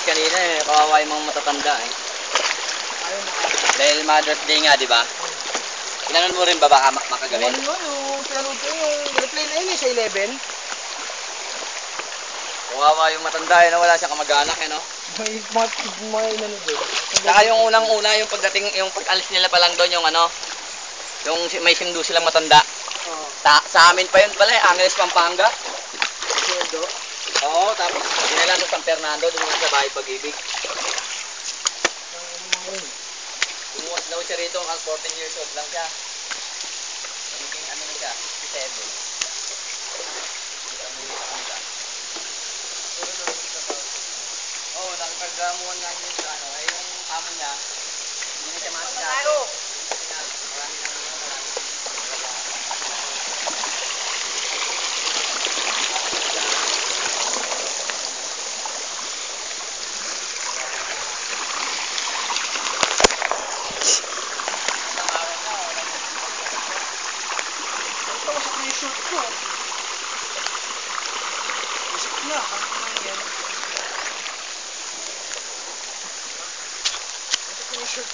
kanina eh. Kawawa yung mga matatanda eh. Dahil Mother's Day nga, di ba? Inanon mo rin ba baka makagawin? Ano yun? Yung pinanood ko yung reply na yun sa 11. Kawawa yung matanda eh. Wala siyang kamag-anak eh, no? May inano doon. Saka yung unang-una, yung pagdating, yung pag-alis nila pa lang doon, yung ano, yung may sindo silang matanda. Sa amin pa yun pala eh, Angeles, Pampanga. Oo, tapos dinala sa San Fernando, doon sa bahay Pag-ibig. Bumuwas daw siya rito, 14 years old lang siya. Nagiging ano na siya, 67. Oo, nakipagdamuan nga din sa ano, eh yung amo niya, hindi na siya maasikaso. Kasi nga, marami nang shoot ko. Usap na, ano yan? Ito ko yung shoot.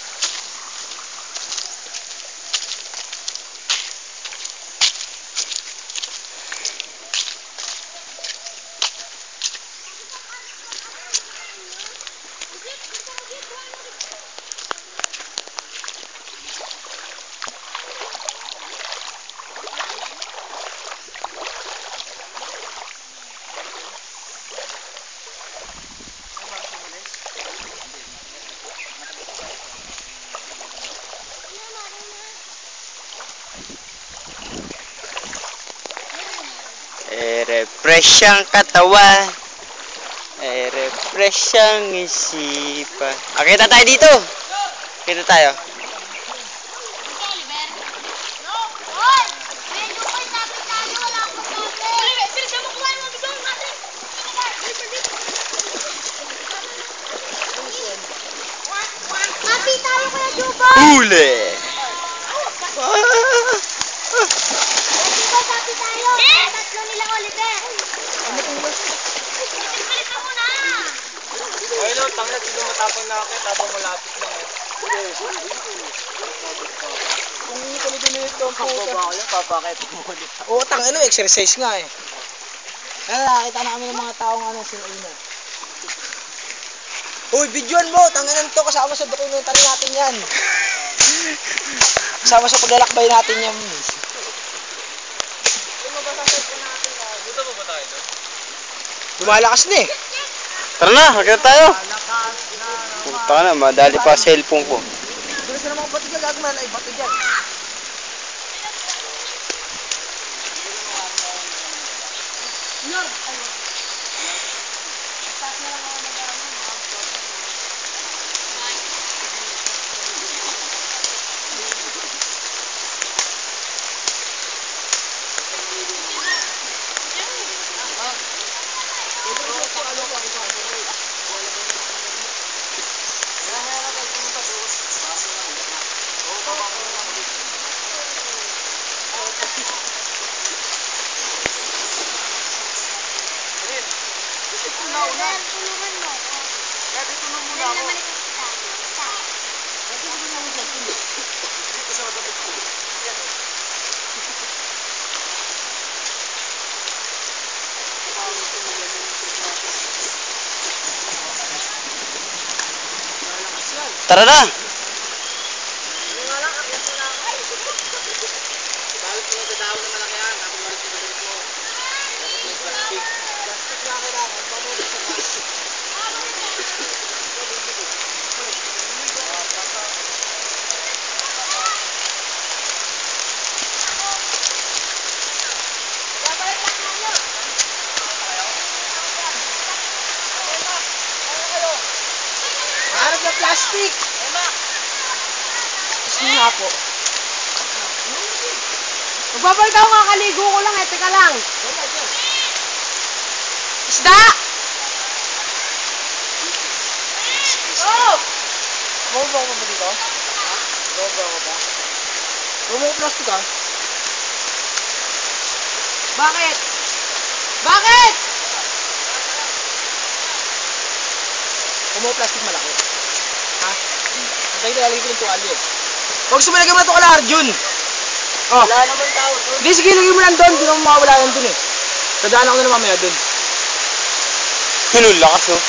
Refresh ang katawan. Refresh ang isipan. Kita tayo dito. Kita tayo. Huli! Tatlo nila Oliver. Ay no, tangina, sino matapang na ako habang malapit lang eh. Kung hindi ka nito nito ang puta. papakit mo ulit. Oo, tangina, exercise nga eh. Kaya nakakita na kami ng mga taong ano, sila ina. Uy, videoan mo! Tanginan to, kasama sa dokumentary natin yan. Kasama sa paglalakbay natin yan. Buta pa ba tayo doon? Lumalakas na eh. Tara na, magkita tayo. Puta ka na, madali pa cellphone ko. Dulas na ng mga batigyan, gagawin na ibato dyan. Yan! Taas na lang ako nag-ano, Tulungan mo. Dati tulong muna ako. Dito sa matapit ko. Yan o. Tara na. Balit mo sa daon na malaki yan. Tapos balit mo sa balit mo. Plastic. Plastic na kailangan. Pamulit sa plastic. Harap na plastic! Gusto nga po. Magbabalik ako nga, kaligo ko lang eh. Teka lang. Isda! Oh! Bumaba ko ba dito? Bumaba ko ba? Bumaba ko plastic ah. Bakit? Bakit? Kumuha plastic malaki. Ha? Antay na lalagay ko ng tuwalya. Huwag sumalagay mo na ito kala Arjun. Oh. Wala naman tao doon. Hindi, sige, lagay mo lang doon. Hindi naman mawawala yan doon eh. Tadaan ako na mamaya doon. Hinul, lakas oh.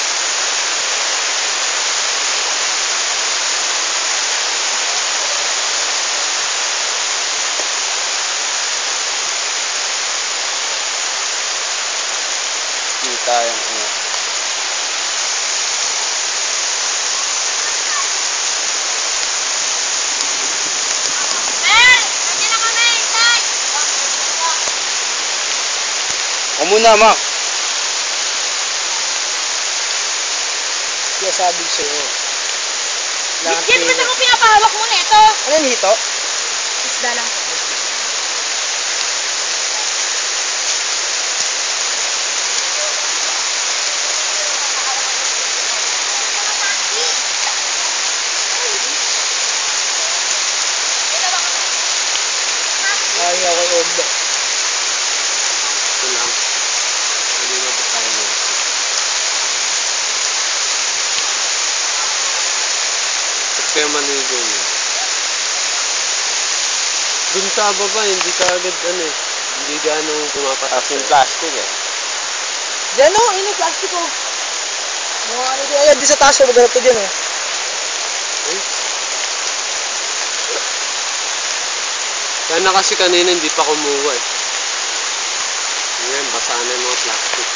Kita yung ano. O muna, Mac. Kaya sabi ko sa'yo. Lahat Yan, ba't kayo. ako pinapahawak mo na ito? Ano yung hito? Isda lang. Ay, ako yung ombo. Ito lang. Hindi mo pa tayo mo. Ba't kaya maligo mo? Dun sa baba, hindi ka agad ano eh. Hindi gano'ng pumapatak. As in plastic eh. Diyan o, yun yung plastic o. Mga ano ko, ayan, di sa taas ko, maganap to dyan o. Kaya na kasi kanina hindi pa kumuha eh. Ayan, basa na yung mga plastic.